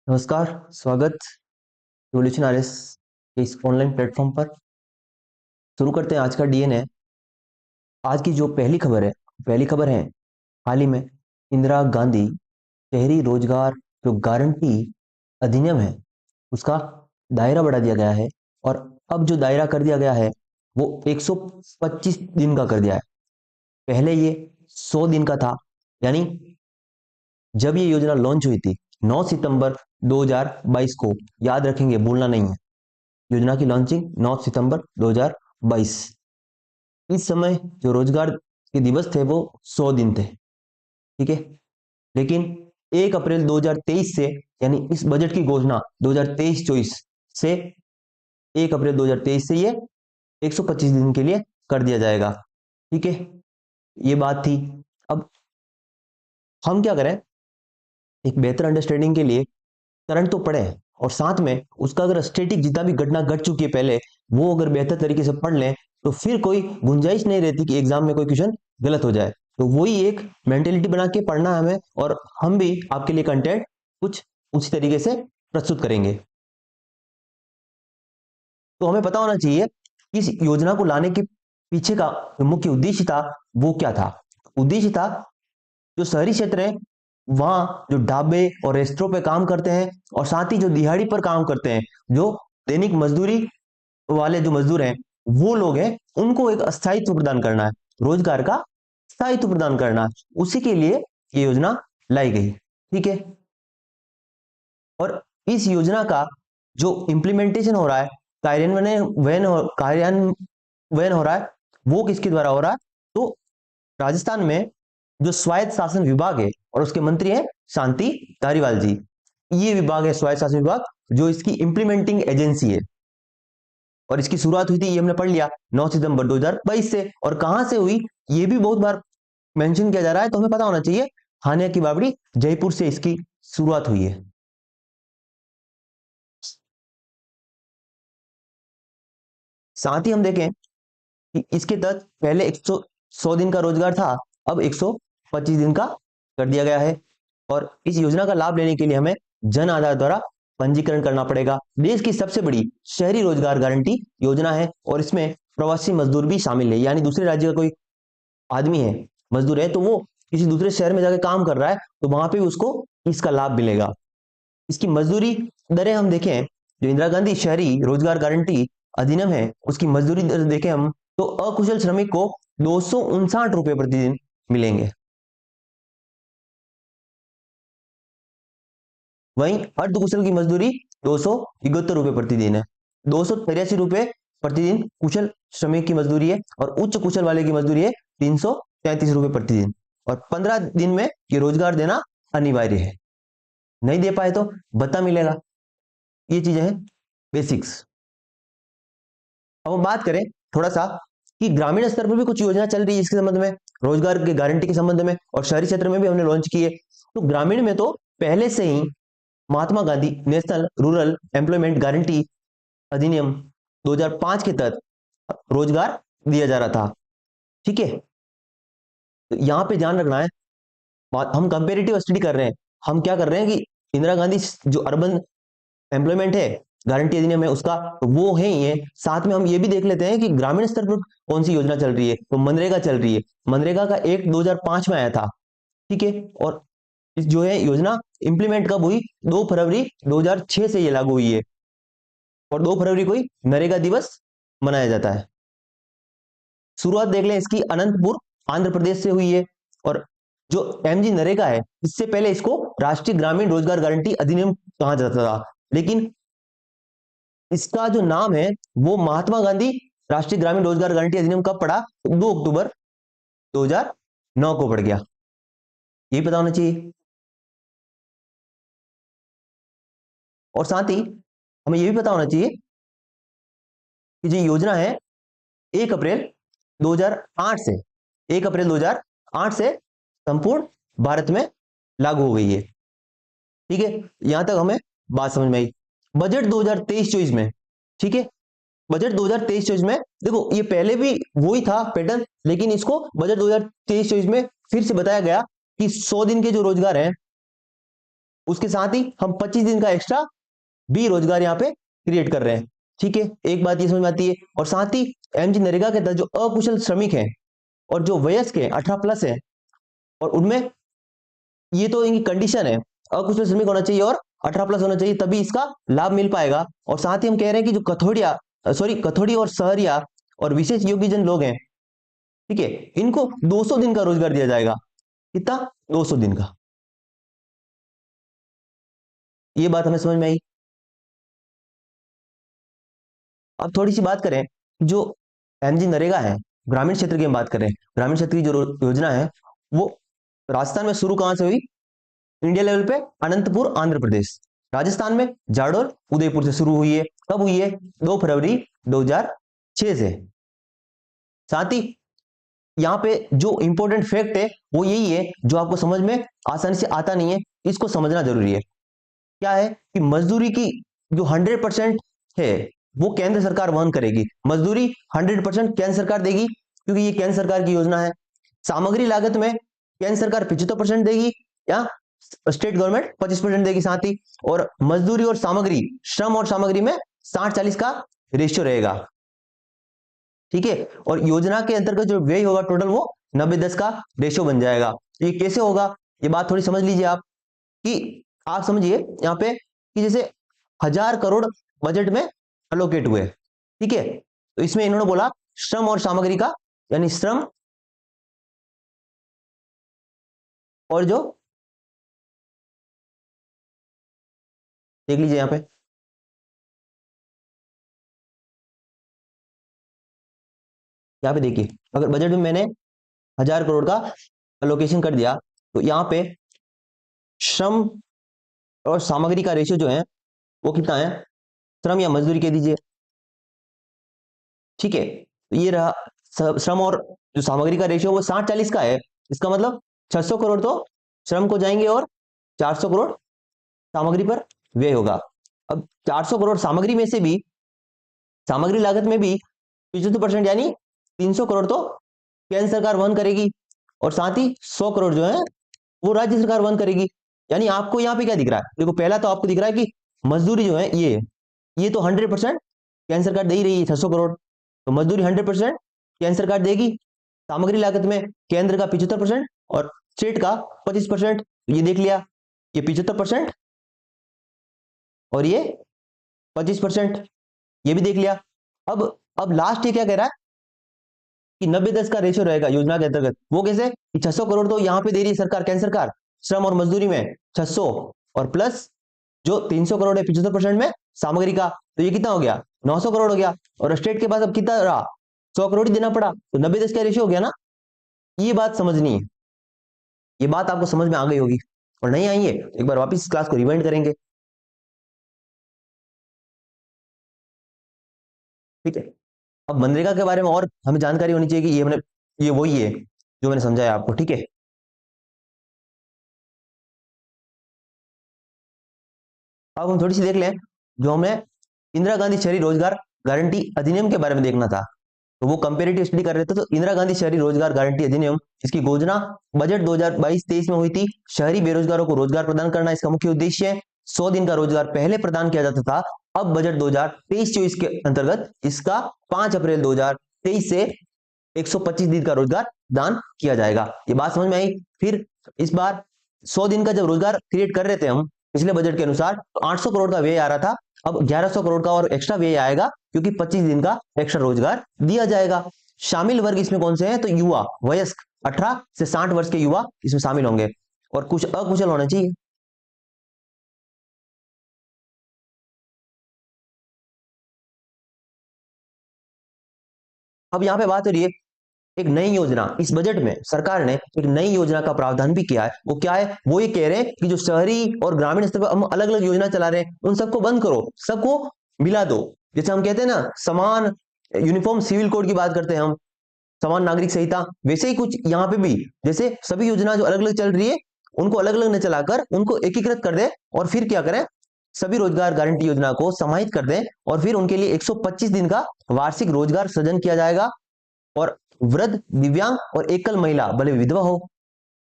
नमस्कार। स्वागत evolution RS के इस ऑनलाइन प्लेटफॉर्म पर। शुरू करते हैं आज का डीएनए। आज की जो पहली खबर है हाल ही में इंदिरा गांधी शहरी रोजगार जो गारंटी अधिनियम है उसका दायरा बढ़ा दिया गया है। और अब जो दायरा कर दिया गया है वो 125 दिन का कर दिया है। पहले ये 100 दिन का था। यानी जब ये योजना लॉन्च हुई थी 9 सितंबर 2022 को, याद रखेंगे, भूलना नहीं है। योजना की लॉन्चिंग 9 सितंबर 2022। इस समय जो रोजगार के दिवस थे वो 100 दिन थे। ठीक है। लेकिन 1 अप्रैल 2023 से, यानी इस बजट की घोषणा 2023-24 से, 1 अप्रैल 2023 से ये 125 दिन के लिए कर दिया जाएगा। ठीक है, ये बात थी। अब हम क्या करें, एक बेहतर अंडरस्टैंडिंग के लिए करंट तो पढ़ें और साथ में उसका अगर स्टैटिक जितना भी घटना घट चुकी है पहले, वो अगर बेहतर तरीके से पढ़ लें तो फिर कोई गुंजाइश नहीं रहती कि एग्जाम में कोई क्वेश्चन गलत हो जाए। तो वही एक मेंटेलिटी बना के पढ़ना है हमें, और हम भी आपके लिए कंटेंट कुछ उसी तरीके से प्रस्तुत करेंगे। तो हमें पता होना चाहिए कि इस योजना को लाने के पीछे का जो मुख्य उद्देश्य था वो क्या था। उद्देश्य था जो शहरी क्षेत्र है वहां जो ढाबे और रेस्टोरों पे काम करते हैं, और साथ ही जो दिहाड़ी पर काम करते हैं, जो दैनिक मजदूरी वाले जो मजदूर हैं, वो लोग हैं, उनको एक स्थायित्व प्रदान करना है, रोजगार का स्थायित्व प्रदान करना। उसी के लिए ये योजना लाई गई। ठीक है। और इस योजना का जो इम्प्लीमेंटेशन हो रहा है, कार्यान्वयन हो रहा है, वो किसके द्वारा हो रहा है? तो राजस्थान में जो स्वायत्त शासन विभाग है और उसके मंत्री हैं शांति धारीवाल जी। ये विभाग है स्वायत्त शासन विभाग, जो इसकी इंप्लीमेंटिंग एजेंसी है। और इसकी शुरुआत हुई थी, ये हमने पढ़ लिया, 9 सितंबर 2022 से। और कहां से हुई ये भी बहुत बार मेंशन किया जा रहा है, तो हमें पता होना चाहिए। हानिया की बावड़ी जयपुर से इसकी शुरुआत हुई है। साथ ही हम देखें कि इसके तहत पहले 100 दिन का रोजगार था, अब 125 दिन का कर दिया गया है। और इस योजना का लाभ लेने के लिए हमें जन आधार द्वारा पंजीकरण करना पड़ेगा। देश की सबसे बड़ी शहरी रोजगार गारंटी योजना है, और इसमें प्रवासी मजदूर भी शामिल है। यानी दूसरे राज्य का कोई आदमी है, मजदूर है, तो वो किसी दूसरे शहर में जाकर काम कर रहा है, तो वहां पे उसको इसका लाभ मिलेगा। इसकी मजदूरी दरें हम देखें, जो इंदिरा गांधी शहरी रोजगार गारंटी अधिनियम है उसकी मजदूरी दर देखें हम, तो अकुशल श्रमिक को 259 रुपए प्रतिदिन मिलेंगे। वहीं अर्धकुशल की मजदूरी 271 रुपए प्रतिदिन है। 283 रुपए प्रतिदिन कुशल श्रमिक की मजदूरी है, और उच्च कुशल वाले की मजदूरी है 333 रुपए प्रतिदिन। और 15 दिन में ये रोजगार देना अनिवार्य है। नहीं दे पाए तो भत्ता मिलेगा। ये चीजें हैं बेसिक्स। अब हम बात करें थोड़ा सा कि ग्रामीण स्तर पर भी कुछ योजना चल रही है इसके संबंध में, रोजगार के गारंटी के संबंध में, और शहरी क्षेत्र में भी हमने लॉन्च की है। तो ग्रामीण में तो पहले से ही Mahatma Gandhi national rural employment guarantee अधिनियम 2005 के तहत रोजगार दिया जा रहा था। ठीक है। तो यहाँ पे ध्यान रखना है, हम कंपेरेटिव स्टडी कर रहे हैं। हम क्या कर रहे हैं कि इंदिरा गांधी जो अर्बन एम्प्लॉयमेंट है गारंटी अधिनियम है उसका, तो वो है ही है। साथ में हम ये भी देख लेते हैं कि ग्रामीण स्तर पर कौन सी योजना चल रही है। तो मनरेगा चल रही है। मनरेगा का एक 2005 में आया था। ठीक है। और इस जो है योजना इंप्लीमेंट कब हुई? 2 फरवरी 2006 से ये लागू हुई है, और 2 फरवरी को ही नरेगा दिवस मनाया जाता है। शुरुआत देख लें इसकी, अनंतपुर आंध्र प्रदेश से हुई है। और जो एमजी नरेगा है, इससे पहले इसको राष्ट्रीय ग्रामीण रोजगार गारंटी अधिनियम कहा जाता था। लेकिन इसका जो नाम है वो महात्मा गांधी राष्ट्रीय ग्रामीण रोजगार गारंटी अधिनियम कब पड़ा? 2 अक्टूबर 2009 को पड़ गया। ये पता होना चाहिए। और साथ ही हमें यह भी पता होना चाहिए कि जो योजना है 1 अप्रैल 2008 से 1 अप्रैल 2008 से संपूर्ण भारत में लागू हो गई है। ठीक है। यहां तक हमें बात समझ में आई। बजट 2023-24 में, ठीक है, बजट 2023-24 में देखो, ये पहले भी वही था पैटर्न, लेकिन इसको बजट 2023-24 में फिर से बताया गया कि 100 दिन के जो रोजगार हैं उसके साथ ही हम 25 दिन का एक्स्ट्रा भी रोजगार यहाँ पे क्रिएट कर रहे हैं। ठीक है, एक बात ये समझ में आती है। और साथ ही एमजी नरेगा के तहत जो अकुशल श्रमिक हैं और जो वयस्क हैं 18+ है, और उनमें ये तो इनकी कंडीशन है, अकुशल श्रमिक होना चाहिए और 18+ होना चाहिए, तभी इसका लाभ मिल पाएगा। और साथ ही हम कह रहे हैं कि जो कथोड़ी और सहरिया और विशेष योग्यजन लोग हैं, ठीक है, इनको 200 दिन का रोजगार दिया जाएगा। कितना? 200 दिन का। ये बात हमें समझ में आई। अब थोड़ी सी बात करें, जो एमजी नरेगा है, ग्रामीण क्षेत्र की हम बात कर रहे हैं। ग्रामीण क्षेत्र की जो योजना है वो राजस्थान में शुरू कहां से हुई? इंडिया लेवल पे अनंतपुर, आंध्र प्रदेश। राजस्थान में जाडोर, उदयपुर से शुरू हुई है। कब हुई है? 2 फरवरी 2006 से। साथ ही यहाँ पे जो इंपॉर्टेंट फैक्ट है वो यही है, जो आपको समझ में आसानी से आता नहीं है, इसको समझना जरूरी है। क्या है कि मजदूरी की जो 100% है वो केंद्र सरकार वहन करेगी। मजदूरी 100% केंद्र सरकार देगी, क्योंकि ये केंद्र सरकार की योजना है। सामग्री लागत में केंद्र सरकार 75% देगी या स्टेट गवर्नमेंट 25% देगी साथ ही। और मजदूरी और सामग्री, श्रम और सामग्री में 60-40 का रेशियो रहेगा। ठीक है, और योजना के अंतर्गत जो व्यय होगा टोटल वो 90-10 का रेशियो बन जाएगा। ये कैसे होगा, ये बात थोड़ी समझ लीजिए आप। कि आप समझिए यहाँ पे कि जैसे 1000 करोड़ बजट में अलोकेट हुए, ठीक है, तो इसमें इन्होंने बोला श्रम और सामग्री का, यानी श्रम और जो, देख लीजिए यहाँ पे, यहाँ पे देखिए, अगर बजट में मैंने 1000 करोड़ का अलोकेशन कर दिया, तो यहाँ पे श्रम और सामग्री का रेशियो जो है वो कितना है? श्रम या मजदूरी कह दीजिए, ठीक है, तो ये रहा श्रम और जो सामग्री का रेशियो वो 60-40 का है। इसका मतलब 600 करोड़ तो श्रम को जाएंगे और 400 करोड़ सामग्री पर व्यय होगा। अब 400 करोड़ सामग्री में से भी, सामग्री लागत में भी 75% यानी 300 करोड़ तो केंद्र सरकार वहन करेगी, और साथ ही 100 करोड़ जो है वो राज्य सरकार वहन करेगी। यानी आपको यहाँ पे क्या दिख रहा है? देखो, पहला तो आपको दिख रहा है कि मजदूरी जो है ये तो 100% केंद्र सरकार दे ही रही है, 600 करोड़, तो मजदूरी 100% केंद्र सरकार देगी। सामग्री लागत में केंद्र का 75% और स्टेट का 25%। ये देख लिया, ये 75% और ये 25%, ये भी देख लिया। अब लास्ट ये क्या कह रहा है कि 90-10 का रेशियो रहेगा योजना के अंतर्गत। वो कैसे? कि 600 करोड़ तो यहाँ पे दे रही है सरकार, केंद्र सरकार, श्रम और मजदूरी में 600, और प्लस जो 300 करोड़ है 75% में सामग्री का, तो ये कितना हो गया? 900 करोड़ हो गया। और स्टेट के पास अब कितना रहा? 100 करोड़ ही देना पड़ा, तो 90-10 का रेशियो हो गया ना। ये बात समझनी है, ये बात आपको समझ में आ गई होगी, और नहीं आई है एक बार वापिस क्लास को रिवाइंड करेंगे। ठीक है, अब मनरेगा के बारे में और हमें जानकारी होनी चाहिए कि ये वही है जो मैंने समझाया आपको। ठीक है, अब हम थोड़ी सी देख लें, जो हमें इंदिरा गांधी शहरी रोजगार गारंटी अधिनियम के बारे में देखना था, तो वो कंपेरेटिव स्टडी कर रहे थे। तो इंदिरा गांधी शहरी रोजगार गारंटी अधिनियम, इसकी घोषणा बजट 2022-23 में हुई थी। शहरी बेरोजगारों को रोजगार प्रदान करना इसका मुख्य उद्देश्य है। 100 दिन का रोजगार पहले प्रदान किया जाता था, अब बजट 2023-24 के अंतर्गत इसका 5 अप्रैल 2023 से 125 दिन का रोजगार दान किया जाएगा। ये बात समझ में आई? फिर इस बार 100 दिन का जब रोजगार क्रिएट कर रहे थे हम पिछले बजट के अनुसार, तो 800 करोड़ का व्यय आ रहा था, अब 1100 करोड़ का और एक्स्ट्रा व्यय आएगा, क्योंकि 25 दिन का एक्स्ट्रा रोजगार दिया जाएगा। शामिल वर्ग इसमें कौन से हैं? तो युवा, वयस्क 18 से 60 वर्ष के युवा इसमें शामिल होंगे, और कुछ अकुशल होना चाहिए। अब यहाँ पे बात हो रही है एक नई योजना, इस बजट में सरकार ने एक नई योजना का प्रावधान भी किया है। वो क्या है? वो ये कह रहे हैं कि जो शहरी और ग्रामीण स्तर पर हम अलग अलग योजना चला रहे हैं, उन सबको बंद करो, सबको मिला दो। जैसे हम कहते हैं ना, समान यूनिफॉर्म सिविल कोड की बात करते हैं हम, समान नागरिक संहिता, वैसे ही कुछ यहाँ पे भी, जैसे सभी योजना जो अलग अलग चल रही है उनको अलग अलग न चलाकर उनको एकीकृत कर दे, और फिर क्या करें, सभी रोजगार गारंटी योजना को समाहित कर दें, और फिर उनके लिए 125 दिन का वार्षिक रोजगार सृजन किया जाएगा। और वृद्ध, दिव्यांग और एकल महिला, भले विधवा हो,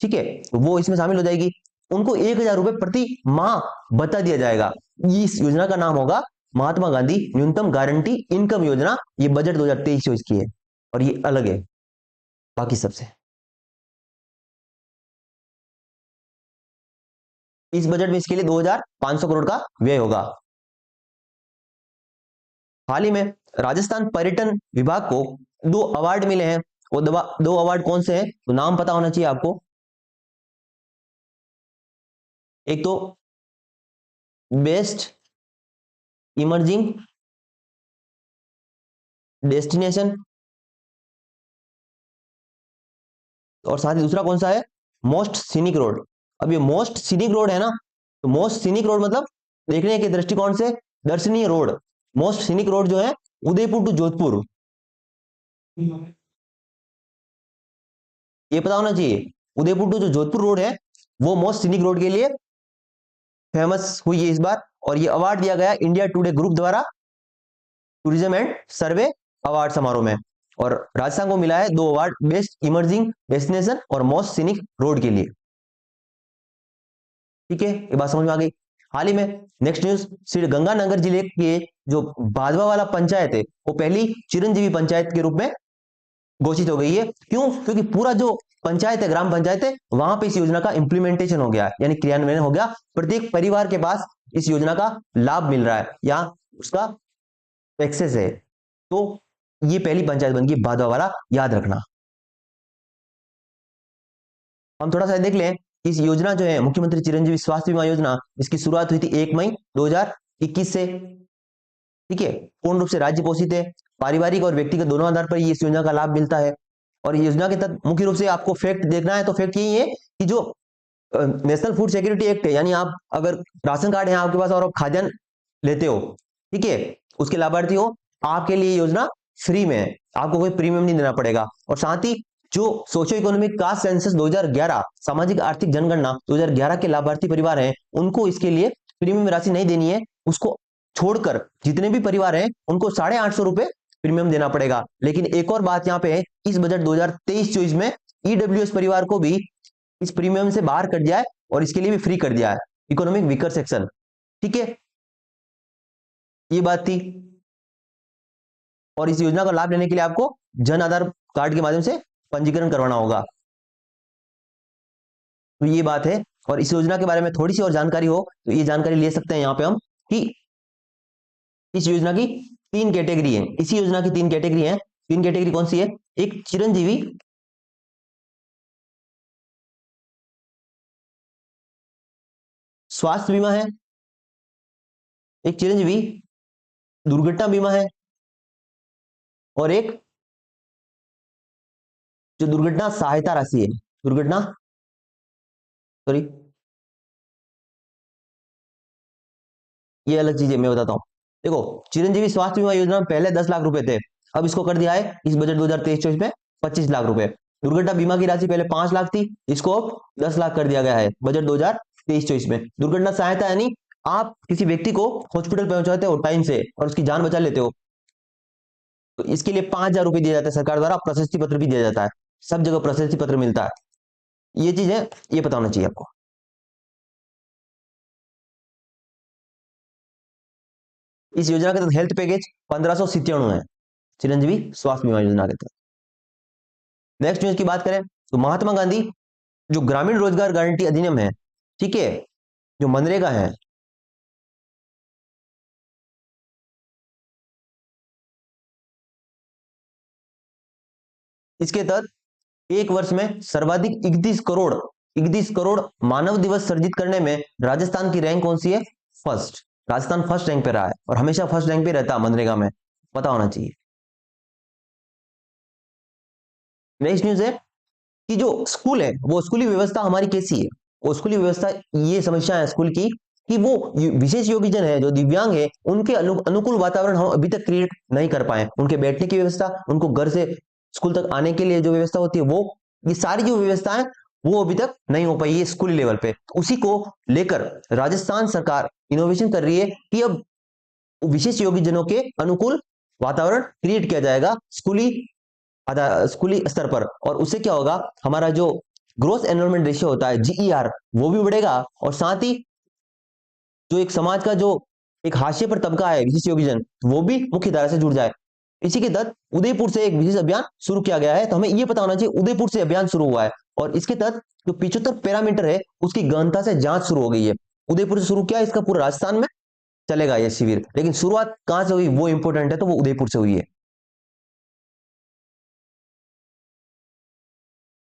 ठीक है, वो इसमें शामिल हो जाएगी। उनको 1,000 रुपए प्रति माह भत्ता दिया जाएगा। इस योजना का नाम होगा महात्मा गांधी न्यूनतम गारंटी इनकम योजना। ये बजट 2023-24 की है और ये अलग है बाकी सबसे। इस बजट में इसके लिए 2,500 करोड़ का व्यय होगा। हाल ही में राजस्थान पर्यटन विभाग को 2 अवार्ड मिले हैं। वो 2 अवार्ड कौन से हैं तो नाम पता होना चाहिए आपको। एक तो बेस्ट इमर्जिंग डेस्टिनेशन और साथ ही दूसरा कौन सा है मोस्ट सीनिक रोड। अब ये मोस्ट सीनिक रोड है ना, तो मोस्ट सीनिक रोड मतलब देखने के दृष्टिकोण से दर्शनीय रोड। मोस्ट सीनिक रोड जो है उदयपुर टू जोधपुर, ये पता होना चाहिए। उदयपुर टू जो जोधपुर रोड है वो मोस्ट सीनिक रोड के लिए फेमस हुई है इस बार, और ये अवार्ड दिया गया इंडिया टुडे ग्रुप द्वारा टूरिज्म एंड सर्वे अवार्ड समारोह में। और राजस्थान को मिला है 2 अवार्ड, बेस्ट इमर्जिंग डेस्टिनेशन और मोस्ट सीनिक रोड के लिए। ठीक है, ये बात समझ में आ गई। हाल ही में नेक्स्ट न्यूज, श्री गंगानगर जिले के जो बाधवा वाला पंचायत है वो पहली चिरंजीवी पंचायत के रूप में घोषित हो गई है। क्यों? क्योंकि पूरा जो पंचायत है, ग्राम पंचायत है, वहां पे इस योजना का इंप्लीमेंटेशन हो गया, यानी क्रियान्वयन हो गया। प्रत्येक परिवार के पास इस योजना का लाभ मिल रहा है या उसका एक्सेस है। तो ये पहली पंचायत बन गई बाधवा वाला, याद रखना। हम थोड़ा सा देख लें, इस योजना जो है मुख्यमंत्री चिरंजीवी स्वास्थ्य बीमा योजना, इसकी शुरुआत हुई थी 1 मई 2021 से। ठीक है, पूर्ण रूप से राज्य पोषित है, पारिवारिक और व्यक्तिगत दोनों आधार पर इस योजना का लाभ मिलता है। और योजना के तहत मुख्य रूप से आपको फैक्ट देखना है तो फैक्ट यही है कि जो नेशनल फूड सिक्योरिटी एक्ट है, यानी आप अगर राशन कार्ड है आपके पास और आप खाद्यान्न लेते हो, ठीक है, उसके लाभार्थी हो, आपके लिए योजना फ्री में है, आपको कोई प्रीमियम नहीं देना पड़ेगा। और साथ ही जो सोशियो इकोनॉमिक कास्ट सेंसस 2011 सामाजिक आर्थिक जनगणना 2011 के लाभार्थी परिवार हैं, उनको इसके लिए प्रीमियम राशि नहीं देनी है। उसको छोड़कर जितने भी परिवार हैं उनको 850 रुपए प्रीमियम देना पड़ेगा। लेकिन एक और बात यहाँ पे है, इस बजट 2023-24 में ईडब्ल्यूएस परिवार को भी इस प्रीमियम से बाहर कर दिया है और इसके लिए भी फ्री कर दिया है, इकोनॉमिक वीकर सेक्शन। ठीक है, ये बात थी। और इस योजना का लाभ लेने के लिए आपको जन आधार कार्ड के माध्यम से पंजीकरण करवाना होगा। तो ये बात है। और इस योजना के बारे में थोड़ी सी और जानकारी हो तो ये जानकारी ले सकते हैं यहाँ पे हम, कि इस योजना की 3 कैटेगरी है। इसी योजना की 3 कैटेगरी है। 3 कैटेगरी कौन सी है? एक चिरंजीवी स्वास्थ्य बीमा है, एक चिरंजीवी दुर्घटना बीमा है, और एक जो दुर्घटना सहायता राशि है, दुर्घटना सॉरी ये अलग चीज है, मैं बताता हूं। देखो, चिरंजीवी स्वास्थ्य बीमा योजना में पहले 10 लाख रुपए थे, अब इसको कर दिया है इस बजट 2023-24 में 25 लाख रुपए। दुर्घटना बीमा की राशि पहले 5 लाख थी, इसको अब 10 लाख कर दिया गया है बजट 2023-24 में। दुर्घटना सहायता यानी आप किसी व्यक्ति को हॉस्पिटल पहुंचाते हो टाइम से और उसकी जान बचा लेते हो, तो इसके लिए 5,000 रुपए दिया जाता है सरकार द्वारा। प्रशस्ति पत्र भी दिया जाता है, सब जगह प्रशस्ति पत्र मिलता है। ये चीज है, ये पता होना चाहिए आपको। इस योजना के तहत हेल्थ पैकेज 1597 है, चिरंजीवी स्वास्थ्य बीमा योजना के तहत। नेक्स्ट न्यूज की बात करें तो महात्मा गांधी जो ग्रामीण रोजगार गारंटी अधिनियम है, ठीक है, जो मनरेगा है, इसके तहत एक वर्ष में सर्वाधिक 31 करोड़ मानव दिवस सर्जित करने में राजस्थान की रैंक कौन सी है? फर्स्ट। राजस्थान फर्स्ट रैंक पे रहा है और हमेशा फर्स्ट रैंक पे रहता है मनरेगा में, पता होना चाहिए। नेक्स्ट न्यूज है कि जो स्कूल है वो स्कूली व्यवस्था हमारी कैसी है। वो स्कूली व्यवस्था, ये समस्या है स्कूल की कि वो विशेष योग्यजन है जो दिव्यांग है, उनके अनुकूल वातावरण हम अभी तक क्रिएट नहीं कर पाए। उनके बैठने की व्यवस्था, उनको घर से स्कूल तक आने के लिए जो व्यवस्था होती है, वो ये सारी जो व्यवस्था है वो अभी तक नहीं हो पाई है स्कूली लेवल पे। उसी को लेकर राजस्थान सरकार इनोवेशन कर रही है कि अब विशेष योग्यजनों के अनुकूल वातावरण क्रिएट किया जाएगा स्कूली स्तर पर। और उससे क्या होगा, हमारा जो ग्रोस एनरोलमेंट रेशियो होता है जीईआर, वो भी बढ़ेगा, और साथ ही जो एक समाज का जो एक हाशिए पर तबका है, विशिष्ट योगीजन, वो भी मुख्य धारा से जुड़ जाए। इसी के तहत उदयपुर से एक विशेष अभियान शुरू किया गया है। तो हमें यह पता होना चाहिए उदयपुर से अभियान शुरू हुआ है, और इसके तहत जो 75 पैरामीटर है उसकी गहनता से जांच शुरू हो गई है। उदयपुर से शुरू किया, इसका पूरा राजस्थान में चलेगा यह शिविर, लेकिन शुरुआत कहां से हुई वो इंपॉर्टेंट है, तो वो उदयपुर से हुई है।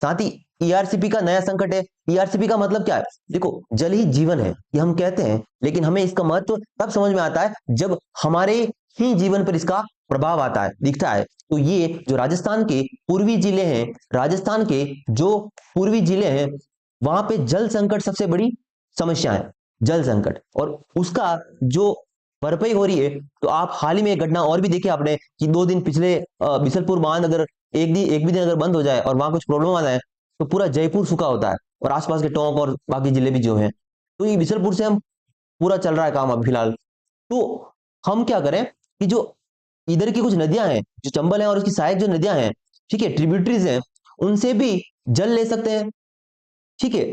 साथ ही ईआरसीपी का नया संकट है। ईआरसीपी का मतलब क्या है? देखो, जल ही जीवन है ये हम कहते हैं, लेकिन हमें इसका महत्व तब समझ में आता है जब हमारे ही जीवन पर इसका प्रभाव आता है, दिखता है। तो ये जो राजस्थान के पूर्वी जिले हैं, राजस्थान के जो पूर्वी जिले हैं, वहां पे जल संकट सबसे बड़ी समस्या है, जल संकट, और उसका जो भरपाई हो रही है। तो आप हाल ही में एक घटना और भी देखी आपने कि 2 दिन पिछले बिसलपुर बांध अगर एक भी दिन अगर बंद हो जाए और वहां कुछ प्रॉब्लम आ जाए, तो पूरा जयपुर सूखा होता है, और आसपास के टोंक और बाकी जिले भी जो हैं। तो ये बिसलपुर से हम पूरा चल रहा है काम अभी फिलहाल। तो हम क्या करें कि जो इधर की कुछ नदियां हैं, जो चंबल है और उसकी सहायक जो नदियां हैं, ठीक है, ट्रिब्यूटरीज हैं, उनसे भी जल ले सकते हैं, ठीक है।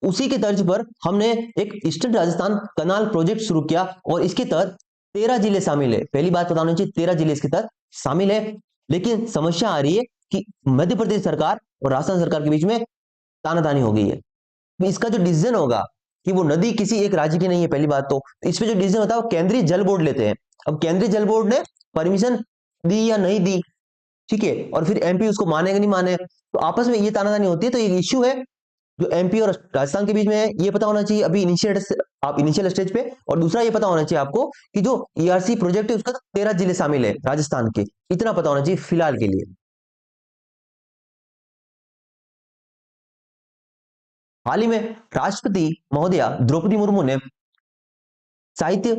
उसी के तर्ज पर हमने एक ईस्टर्न राजस्थान कनाल प्रोजेक्ट शुरू किया, और इसके तहत 13 जिले शामिल है। पहली बात पता होनी चाहिए, 13 जिले इसके तहत शामिल है। लेकिन समस्या आ रही है कि मध्य प्रदेश सरकार और राजस्थान सरकार के बीच में तानातानी हो गई है। तो इसका जो डिसीजन होगा कि वो नदी किसी एक राज्य की नहीं है, पहली बात तो इस पे जो डिसीजन होता है वो केंद्रीय जल बोर्ड लेते हैं। अब केंद्रीय जल बोर्ड ने परमिशन दी या नहीं दी, ठीक है, और फिर एमपी उसको माने कि नहीं माने, तो आपस में ये तानातानी होती है। तो ये इश्यू है जो एमपी और राजस्थान के बीच में है, ये पता होना चाहिए अभी इनिशियल स्टेज पे। और दूसरा ये पता होना चाहिए आपको कि जो ईआरसी प्रोजेक्ट है उसका 13 जिले शामिल है राजस्थान के, इतना पता होना चाहिए फिलहाल के लिए। हाल ही में राष्ट्रपति महोदया द्रौपदी मुर्मू ने साहित्य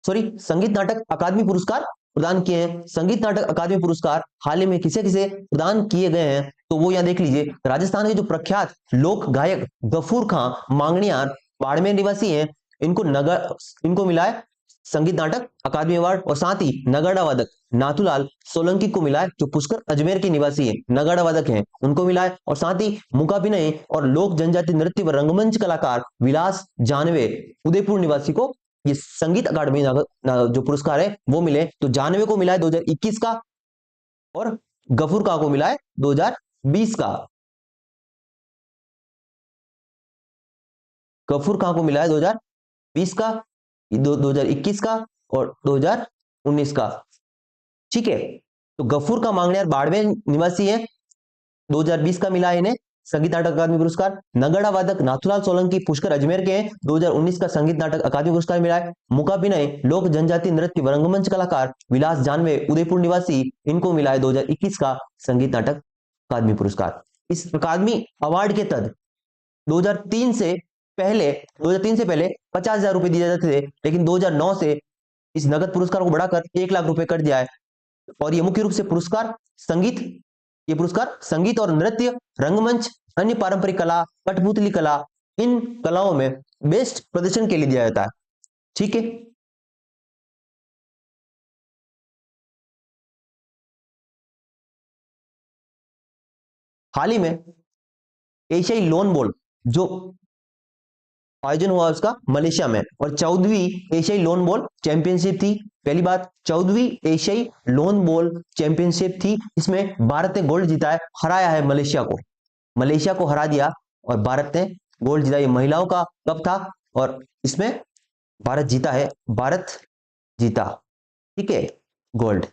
संगीत नाटक अकादमी पुरस्कार प्रदान किए हैं। संगीत नाटक अकादमी पुरस्कार हाल ही में किसे किसे प्रदान किए गए हैं, तो वो यहाँ देख लीजिए। राजस्थान के जो प्रख्यात लोक गायक गफूर खां मांगणियार बाड़मेर निवासी हैं, इनको मिला है संगीत नाटक अकादमी अवार्ड। और साथ ही नगाड़ा वादक नाथूलाल सोलंकी को मिला है, जो पुष्कर अजमेर के निवासी हैं, नगाड़ा वादक हैं, उनको मिला है। और साथ ही मूकाभिनय और लोक जनजाति नृत्य व रंगमंच कलाकार विलास जानवे उदयपुर निवासी को ये संगीत अकादमी जो पुरस्कार है वो मिले। तो जानवे को मिला है 2021 का, और गफूर खां को मिला है 2020 का। गफूर खां को मिला है 2020 का, 2021 का और 2019 का, ठीक है। तो गफूर का मांगणियार बाड़मेर निवासी है, 2020 का मिला है इन्हें संगीत नाटक अकादमी पुरस्कार। नगड़ा वादक नाथूलाल सोलंकी पुष्कर अजमेर के हैं, 2019 का संगीत नाटक अकादमी पुरस्कार मिला है। मूकाभिनय लोक जनजाति नृत्य व रंगमंच कलाकार विलास जानवे उदयपुर निवासी, इनको मिला है 2021 का संगीत नाटक अकादमी पुरस्कार। इस अकादमी अवार्ड के तहत 2003 से पहले 50,000 रुपए दिए जाते थे, लेकिन 2009 से इस नगद पुरस्कार को बढ़ाकर 1 लाख रुपए कर दिया है। और ये मुख्य रूप से ये पुरस्कार संगीत और नृत्य, रंगमंच, अन्य पारंपरिक कला, कठपुतली कला, इन कलाओं में बेस्ट प्रदर्शन के लिए दिया जाता है, ठीक है। हाल ही में एशियाई लोन बॉल जो आयोजन हुआ उसका मलेशिया में, और 14वीं एशियाई लोन बॉल चैंपियनशिप थी। पहली बात, 14वीं एशियाई लोन बॉल चैंपियनशिप थी। इसमें भारत ने गोल्ड जीता है, हराया है मलेशिया को हरा दिया, और भारत ने गोल्ड जीता। ये महिलाओं का कप था, और इसमें भारत जीता, ठीक है, गोल्ड,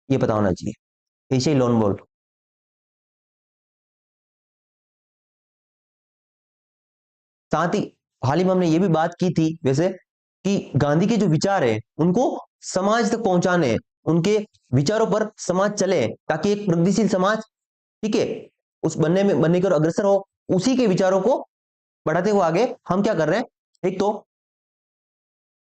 ये पता होना चाहिए एशियाई लोन बॉल। साथ ही हाल ही में हमने ये भी बात की थी वैसे कि गांधी के जो विचार है उनको समाज तक पहुंचाने हैं, उनके विचारों पर समाज चले, ताकि एक प्रगतिशील समाज, ठीक है, उस बनने की ओर अग्रसर हो। उसी के विचारों को बढ़ाते हुए आगे हम क्या कर रहे हैं, एक तो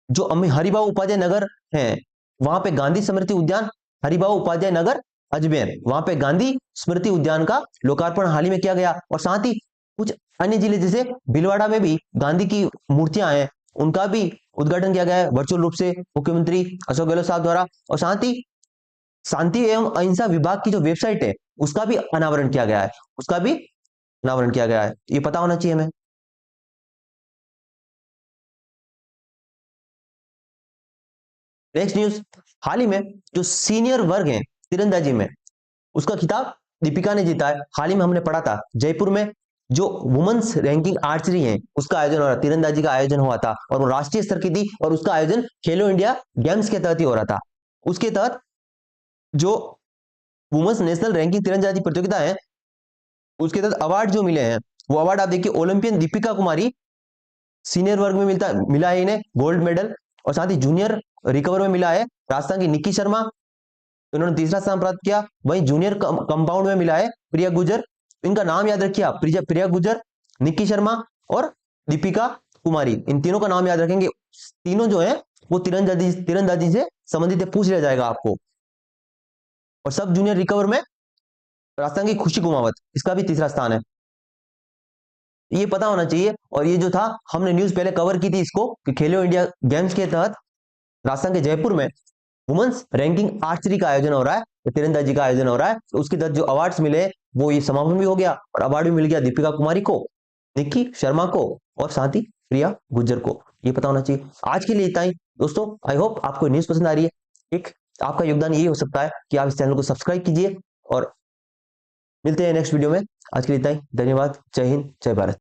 जो हरिभाऊ उपाध्याय नगर है, वहां पे गांधी स्मृति उद्यान हरिभाऊ उपाध्याय नगर अजमेर, वहां पे गांधी स्मृति उद्यान का लोकार्पण हाल ही में किया गया। और साथ ही कुछ अन्य जिले जैसे भीलवाड़ा में भी गांधी की मूर्तियां हैं, उनका भी उद्घाटन किया गया है वर्चुअल रूप से मुख्यमंत्री अशोक गहलोत साहब द्वारा। और साथ ही शांति एवं अहिंसा विभाग की जो वेबसाइट है उसका भी अनावरण किया गया है, उसका भी अनावरण किया गया है, ये पता होना चाहिए हमें। नेक्स्ट न्यूज, हाल ही में जो सीनियर वर्ग है तीरंदाजी में, उसका खिताब दीपिका ने जीता है। हाल ही में हमने पढ़ा था जयपुर में जो वुमेन्स रैंकिंग आर्चरी है उसका आयोजन हो रहा, तीरंदाजी का आयोजन हुआ था और वो राष्ट्रीय स्तर की थी और उसका आयोजन खेलो इंडिया गेम्स के तहत ही हो रहा था। उसके तहत जो वुमेन्स नेशनल रैंकिंग तीरंदाजी प्रतियोगिता है उसके तहत अवार्ड जो मिले हैं, वो अवार्ड आप देखिए, ओलंपियन दीपिका कुमारी सीनियर वर्ग में मिला है इन्हें गोल्ड मेडल, और साथ ही जूनियर रिकवर में मिला है राजस्थान की निक्की शर्मा, इन्होंने तीसरा स्थान प्राप्त किया। वहीं जूनियर कंपाउंड में मिला है प्रिया गुजर, इनका नाम याद रखिए आप, प्रिया गुजर, निक्की शर्मा और दीपिका कुमारी, इन तीनों का नाम याद रखेंगे। तीनों जो है वो तीरंदाजी से संबंधित है, पूछ लिया जाएगा आपको। और सब जूनियर रिकवर में राजस्थान की खुशी कुमावत, इसका भी तीसरा स्थान है, ये पता होना चाहिए। और ये जो था हमने न्यूज पहले कवर की थी इसको कि खेलो इंडिया गेम्स के तहत राजस्थान के जयपुर में वुमेन्स रैंकिंग आर्चरी का आयोजन हो रहा है, तीरंदाजी का आयोजन हो रहा है, तो उसके तहत जो अवार्ड्स मिले वो ये समापन भी हो गया और अवार्ड भी मिल गया दीपिका कुमारी को, निक्की शर्मा को और साथ ही प्रिया गुज्जर को, ये पता होना चाहिए। आज के लिए इतना ही दोस्तों, आई होप आपको न्यूज पसंद आ रही है। एक आपका योगदान ये हो सकता है कि आप इस चैनल को सब्सक्राइब कीजिए और मिलते हैं नेक्स्ट वीडियो में। आज के लिए इतना ही, धन्यवाद, जय हिंद, जय भारत।